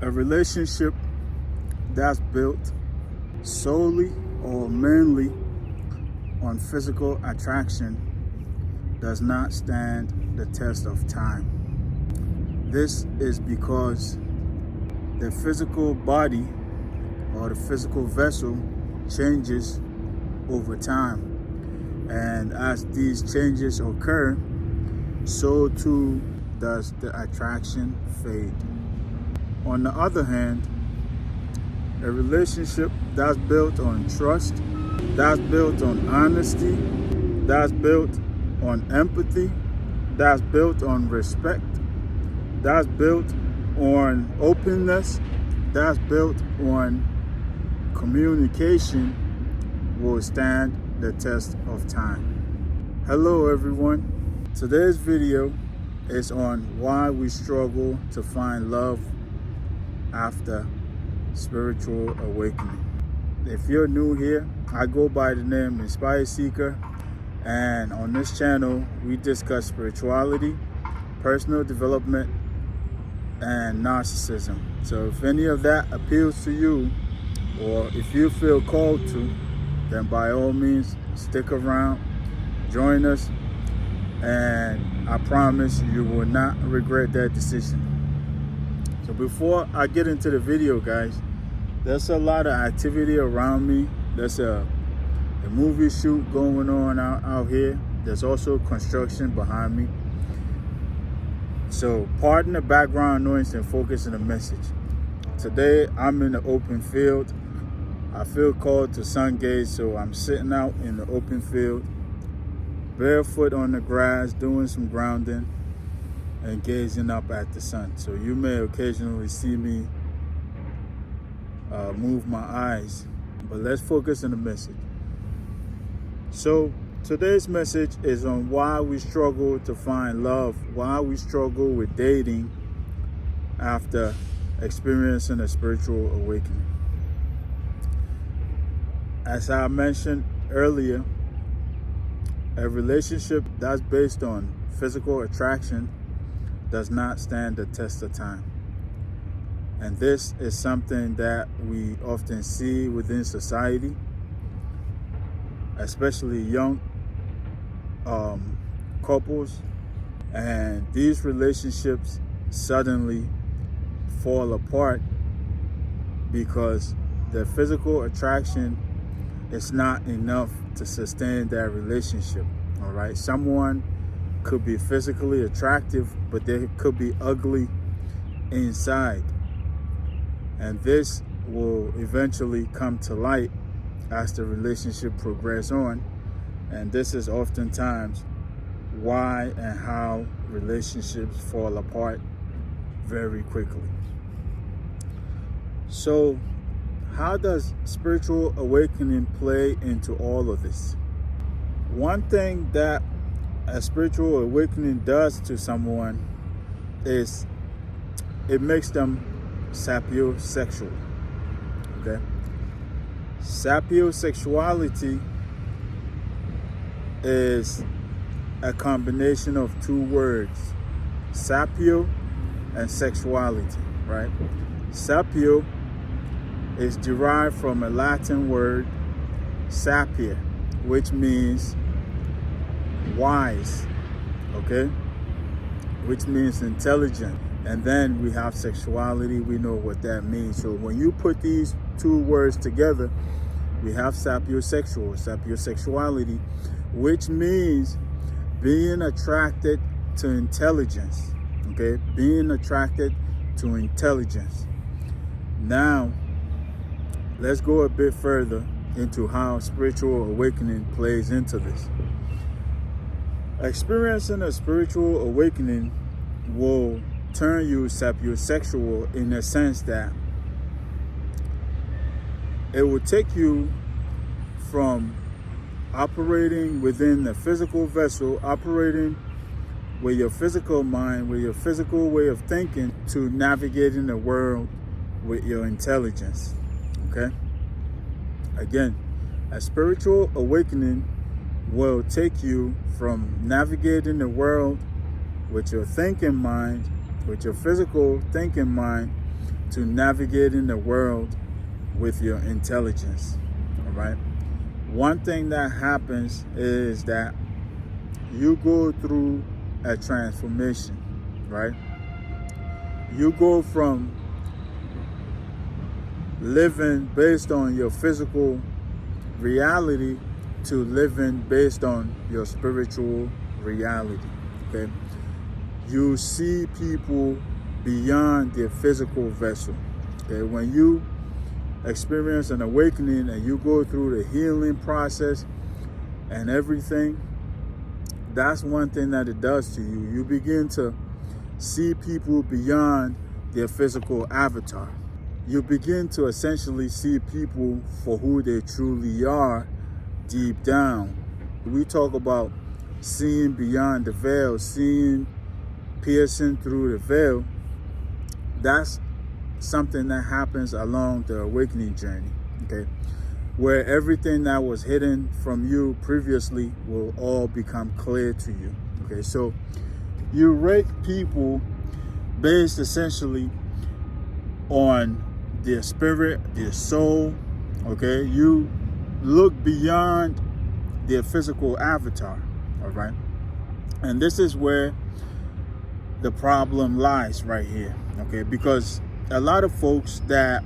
A relationship that's built solely or mainly on physical attraction does not stand the test of time. This is because the physical body or the physical vessel changes over time. And as these changes occur, so too does the attraction fade. On the other hand, a relationship that's built on trust, that's built on honesty, that's built on empathy, that's built on respect, that's built on openness, that's built on communication will stand the test of time. Hello everyone. Today's video is on why we struggle to find love after spiritual awakening. If you're new here, I go by the name Inspired Seeker, and on this channel we discuss spirituality, personal development, and narcissism. So if any of that appeals to you, or if you feel called to, then by all means stick around, join us, and I promise you will not regret that decision. So before I get into the video, guys, there's a lot of activity around me. There's a movie shoot going on out here. There's also construction behind me. So pardon the background noise and focus on the message. Today I'm in the open field. I feel called to sun gaze, so I'm sitting out in the open field, barefoot on the grass, doing some grounding and gazing up at the sun. So you may occasionally see me move my eyes, but let's focus on the message. So today's message is on why we struggle to find love, why we struggle with dating after experiencing a spiritual awakening. As I mentioned earlier, a relationship that's based on physical attraction does not stand the test of time. And this is something that we often see within society, especially young couples. And these relationships suddenly fall apart because the physical attraction is not enough to sustain that relationship. All right, someone could be physically attractive, but they could be ugly inside, and this will eventually come to light as the relationship progresses on. And this is oftentimes why and how relationships fall apart very quickly. So how does spiritual awakening play into all of this? One thing that a spiritual awakening does to someone is it makes them sapiosexual. Okay? Sapiosexuality is a combination of two words, sapio and sexuality, right? Sapio is derived from a Latin word, sapere, which means wise, okay? Which means intelligent. And then we have sexuality. We know what that means. So when you put these two words together, we have sapiosexuality, which means being attracted to intelligence, okay? Being attracted to intelligence. Now, let's go a bit further into how spiritual awakening plays into this. Experiencing a spiritual awakening will turn you sapiosexual in the sense that it will take you from operating within the physical vessel, operating with your physical mind, with your physical way of thinking, to navigating the world with your intelligence. Okay? Again, a spiritual awakening will take you from navigating the world with your thinking mind, with your physical thinking mind, to navigating the world with your intelligence. All right. One thing that happens is that you go through a transformation, right? You go from living based on your physical reality to living based on your spiritual reality. Okay, you see people beyond their physical vessel. Okay, when you experience an awakening and you go through the healing process and everything, that's one thing that it does to you. You begin to see people beyond their physical avatar. You begin to essentially see people for who they truly are deep down. We talk about seeing beyond the veil, piercing through the veil. That's something that happens along the awakening journey, okay? Where everything that was hidden from you previously will all become clear to you, okay? So you rate people based essentially on their spirit, their soul, okay? You look beyond their physical avatar, all right? And this is where the problem lies right here, okay? Because a lot of folks that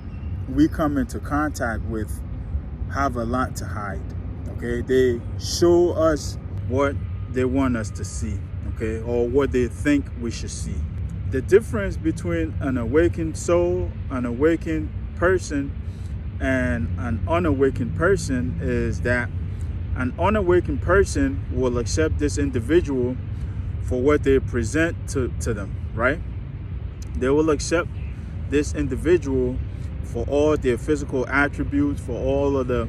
we come into contact with have a lot to hide, okay? They show us what they want us to see, okay? Or what they think we should see. The difference between an awakened soul, an awakened person, and an unawakened person is that an unawakened person will accept this individual for what they present to them, right? They will accept this individual for all their physical attributes, for all of the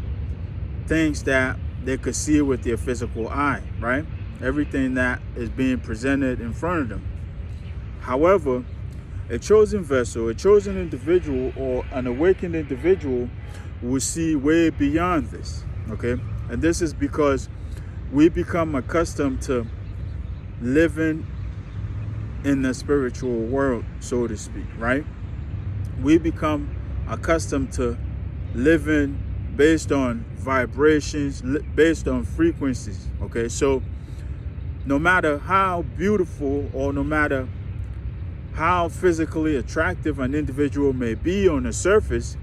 things that they could see with their physical eye, right? Everything that is being presented in front of them. However, a chosen vessel, a chosen individual, or an awakened individual will see way beyond this, okay? And this is because we become accustomed to living in the spiritual world, so to speak, right? We become accustomed to living based on vibrations, based on frequencies, okay? So no matter how beautiful or no matter how physically attractive an individual may be on the surface,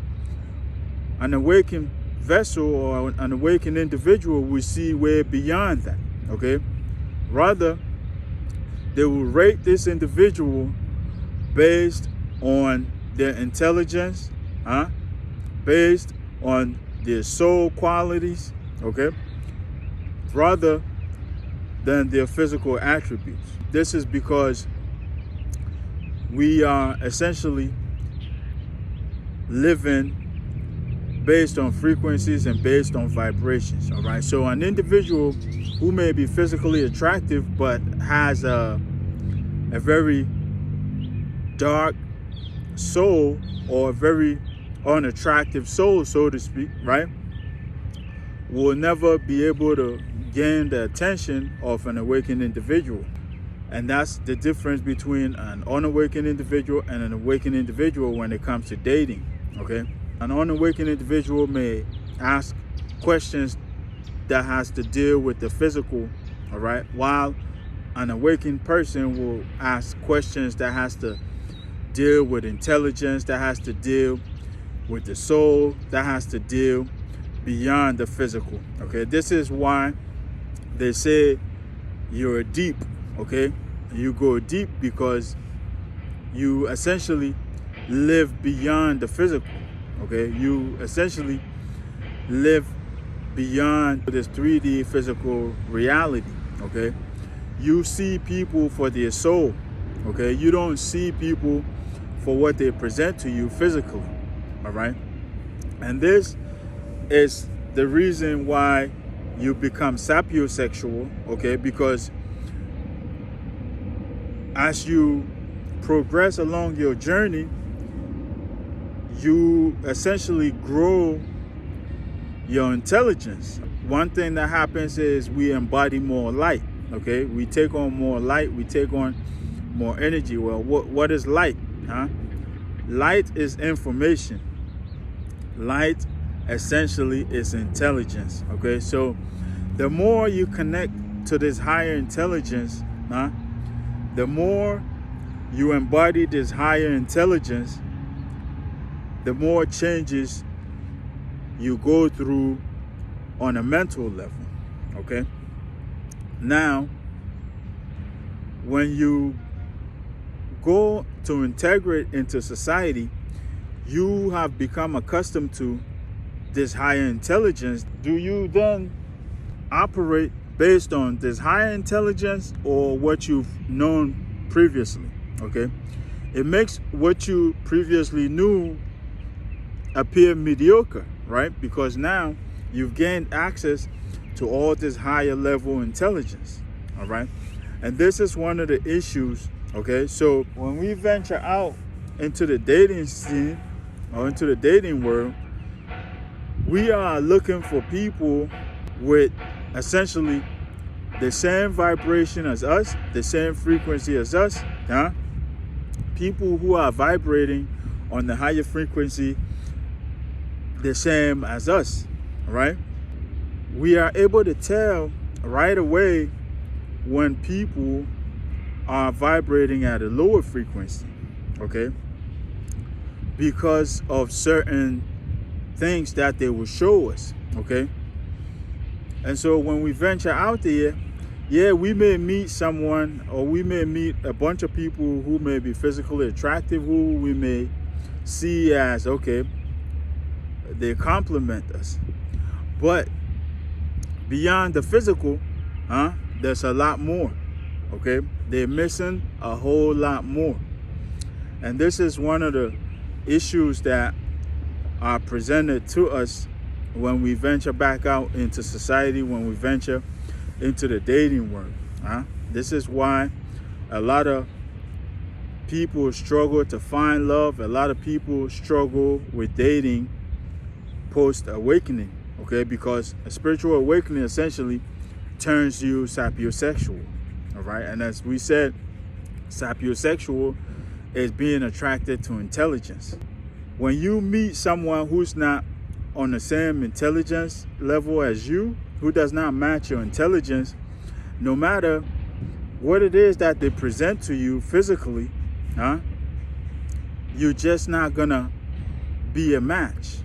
an awakened vessel or an awakened individual will see way beyond that, okay? Rather, they will rate this individual based on their intelligence, based on their soul qualities, okay, rather than their physical attributes. This is because we are essentially living based on frequencies and based on vibrations, all right? So an individual who may be physically attractive but has a very dark soul or a very unattractive soul, so to speak, right, will never be able to gain the attention of an awakened individual. And that's the difference between an unawakened individual and an awakened individual when it comes to dating, okay? An unawakened individual may ask questions that has to deal with the physical, all right, while an awakened person will ask questions that has to deal with intelligence, that has to deal with the soul, that has to deal beyond the physical, okay? This is why they say you're deep, okay? You go deep because you essentially live beyond the physical, okay? You essentially live beyond this 3D physical reality, okay? You see people for their soul, okay? You don't see people for what they present to you physically, all right? And this is the reason why you become sapiosexual, okay? Because as you progress along your journey, you essentially grow your intelligence. One thing that happens is we embody more light, okay? We take on more light, we take on more energy. Well, what is light, huh? Light is information. Light essentially is intelligence. Okay, so the more you connect to this higher intelligence, the more you embody this higher intelligence, the more changes you go through on a mental level. Okay, now when you go to integrate into society, you have become accustomed to this higher intelligence. Do you then operate based on this higher intelligence or what you've known previously? Okay, it makes what you previously knew appear mediocre, right? Because now you've gained access to all this higher level intelligence. All right, and this is one of the issues. Okay, so when we venture out into the dating scene or into the dating world, we are looking for people with essentially the same vibration as us, the same frequency as us, people who are vibrating on the higher frequency the same as us, right? We are able to tell right away when people are vibrating at a lower frequency, okay? Because of certain things that they will show us, okay? And so when we venture out there, yeah, we may meet someone, or we may meet a bunch of people who may be physically attractive, who we may see as, okay, they complement us. But beyond the physical, there's a lot more, okay? They're missing a whole lot more. And this is one of the issues that are presented to us when we venture back out into society, when we venture into the dating world. This is why a lot of people struggle to find love. A lot of people struggle with dating post-awakening, okay? Because a spiritual awakening essentially turns you sapiosexual, all right? And as we said, sapiosexual is being attracted to intelligence. When you meet someone who's not on the same intelligence level as you, who does not match your intelligence, no matter what it is that they present to you physically, you're just not gonna be a match.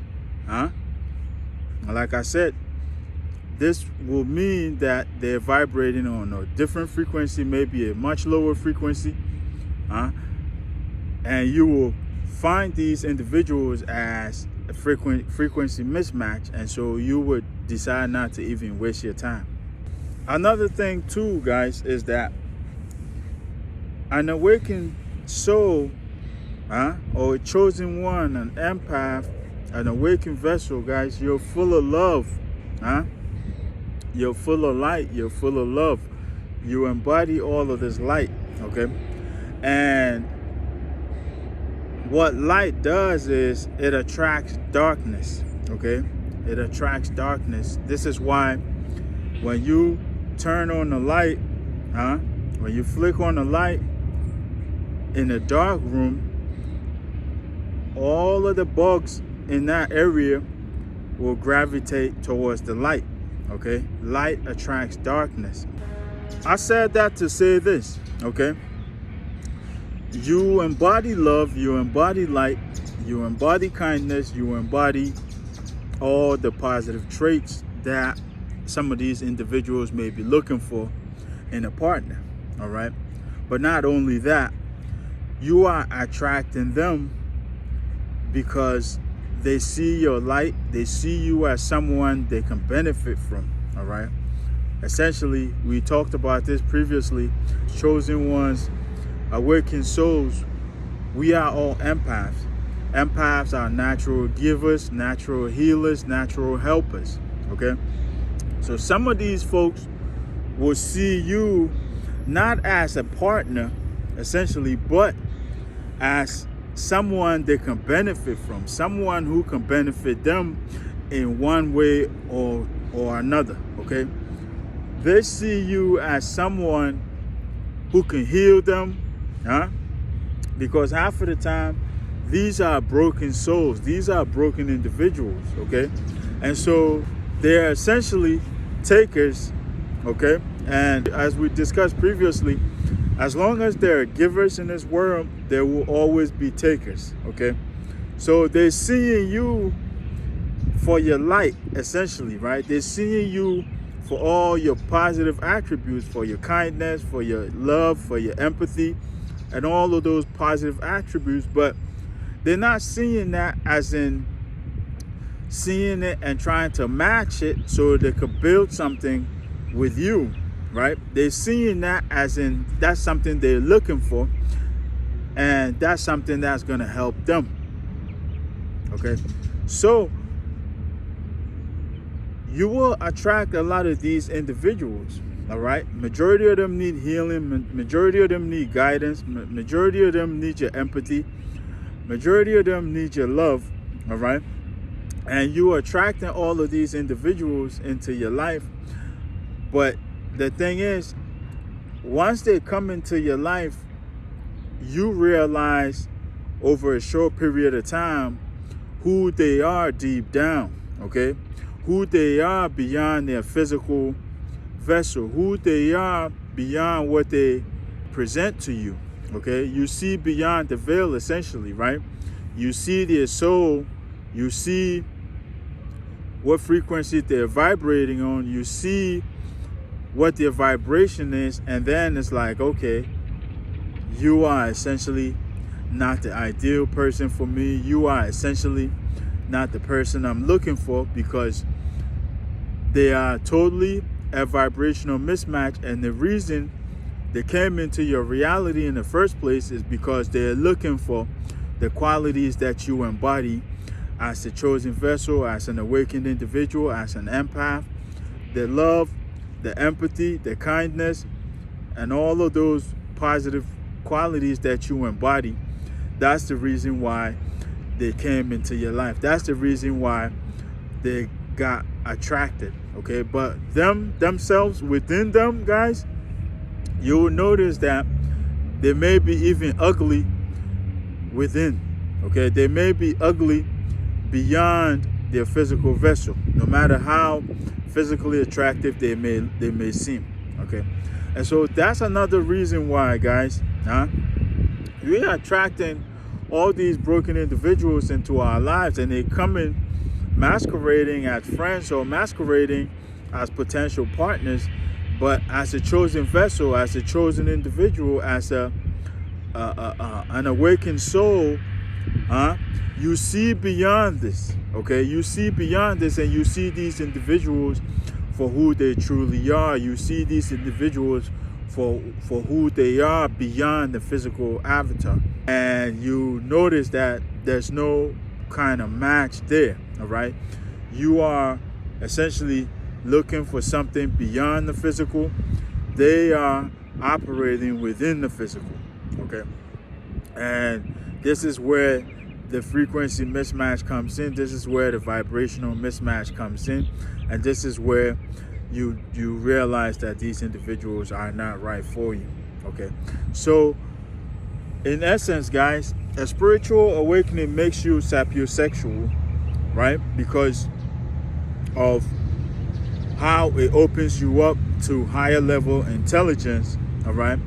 Like I said, this will mean that they're vibrating on a different frequency, maybe a much lower frequency, and you will find these individuals as a frequency mismatch, and so you would decide not to even waste your time. Another thing too, guys, is that an awakened soul, or a chosen one, an empath, an awakened vessel, guys, you're full of love, you're full of light, you're full of love. You embody all of this light, okay? And what light does is it attracts darkness, okay? It attracts darkness. This is why when you turn on the light, when you flick on the light in a dark room, all of the bugs in that area will gravitate towards the light, okay? Light attracts darkness. I said that to say this, okay? You embody love, you embody light, you embody kindness, you embody all the positive traits that some of these individuals may be looking for in a partner, all right? But not only that, you are attracting them because they see your light, they see you as someone they can benefit from, all right? Essentially, we talked about this previously, chosen ones, awakened souls, we are all empaths. Empaths are natural givers, natural healers, natural helpers, okay? So some of these folks will see you not as a partner, essentially, but as someone they can benefit from, someone who can benefit them in one way or another, okay? They see you as someone who can heal them, because half of the time these are broken souls. These are broken individuals, okay? And so they're essentially takers, okay? And as we discussed previously, as long as there are givers in this world, there will always be takers, okay? So they're seeing you for your light, essentially, right? They're seeing you for all your positive attributes, for your kindness, for your love, for your empathy, and all of those positive attributes, but they're not seeing that as in seeing it and trying to match it so they could build something with you, right? They're seeing that as in that's something they're looking for, and that's something that's going to help them, okay? So you will attract a lot of these individuals, all right? Majority of them need healing. Majority of them need guidance. Majority of them need your empathy. Majority of them need your love, all right? And you are attracting all of these individuals into your life. But the thing is, once they come into your life, you realize over a short period of time who they are deep down, okay? Who they are beyond their physical vessel, who they are beyond what they present to you, okay? You see beyond the veil, essentially, right? You see their soul, you see what frequency they're vibrating on, you see what their vibration is, and then it's like, okay, you are essentially not the ideal person for me. You are essentially not the person I'm looking for, because they are totally a vibrational mismatch. And the reason they came into your reality in the first place is because they're looking for the qualities that you embody as a chosen vessel, as an awakened individual, as an empath. The love, the empathy, the kindness, and all of those positive qualities that you embody. That's the reason why they came into your life. That's the reason why they got attracted, okay? But themselves, within them, guys, you will notice that they may be even ugly within, okay? They may be ugly beyond their physical vessel, no matter how physically attractive they may seem, okay? And so that's another reason why, guys, we are attracting all these broken individuals into our lives, and they come in masquerading as friends or masquerading as potential partners, but as a chosen vessel, as a chosen individual, as an awakened soul, you see beyond this, okay? You see beyond this, and you see these individuals for who they truly are. You see these individuals for who they are beyond the physical avatar. And you notice that there's no kind of match there, all right? You are essentially looking for something beyond the physical. They are operating within the physical, okay? And this is where the frequency mismatch comes in. This is where the vibrational mismatch comes in. And this is where you realize that these individuals are not right for you, okay? So in essence, guys, a spiritual awakening makes you sapiosexual, right? Because of how it opens you up to higher level intelligence, all right?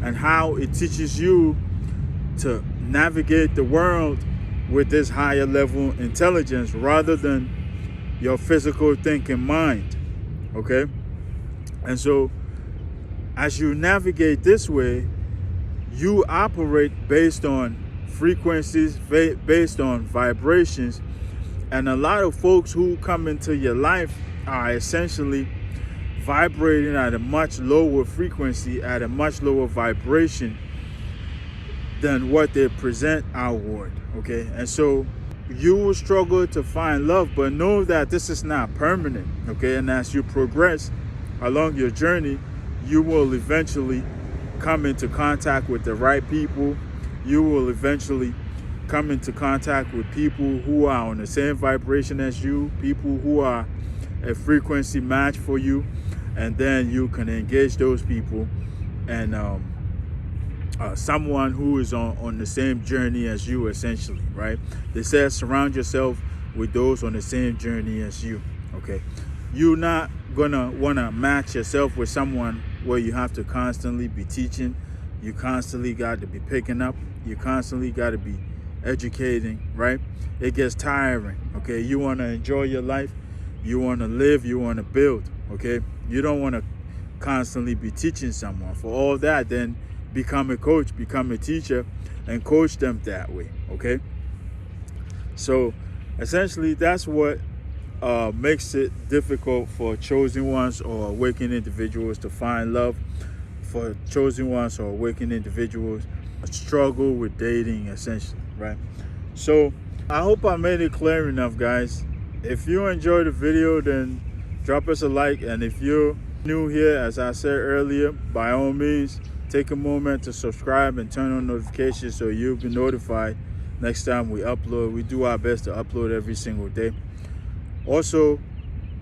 And how it teaches you to navigate the world with this higher level intelligence rather than your physical thinking mind, okay? And so as you navigate this way, you operate based on frequencies, based on vibrations. And a lot of folks who come into your life are essentially vibrating at a much lower frequency, at a much lower vibration than what they present outward, okay? And so you will struggle to find love, but know that this is not permanent, okay? And as you progress along your journey, you will eventually come into contact with the right people. You will eventually come into contact with people who are on the same vibration as you, people who are a frequency match for you, and then you can engage those people and someone who is on the same journey as you, essentially, right? They said surround yourself with those on the same journey as you, okay? You're not gonna wanna match yourself with someone where you have to constantly be teaching, you constantly got to be picking up, you constantly got to be educating, right? It gets tiring, okay? You want to enjoy your life, you want to live, you want to build, okay? You don't want to constantly be teaching someone. For all that, then become a coach, become a teacher, and coach them that way, okay? So essentially, that's what makes it difficult for chosen ones or awakened individuals to find love. For chosen ones or awakened individuals struggle with dating, essentially, right? So I hope I made it clear enough, guys. If you enjoyed the video, then drop us a like, and if you're new here, as I said earlier, by all means take a moment to subscribe and turn on notifications so you'll be notified next time we upload. We do our best to upload every single day. Also,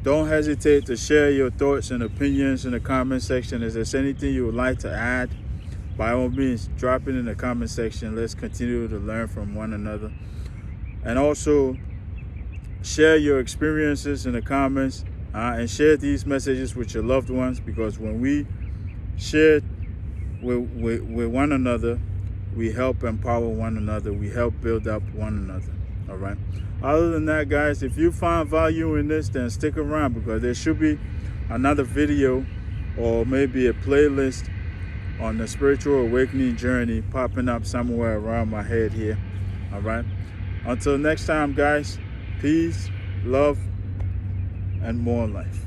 don't hesitate to share your thoughts and opinions in the comment section. If there's anything you would like to add, by all means, drop it in the comment section. Let's continue to learn from one another. And also, share your experiences in the comments and share these messages with your loved ones, because when we share with one another, we help empower one another. We help build up one another. All right. Other than that, guys, if you find value in this, then stick around, because there should be another video or maybe a playlist on the spiritual awakening journey popping up somewhere around my head here. All right. Until next time, guys, peace, love, and more life.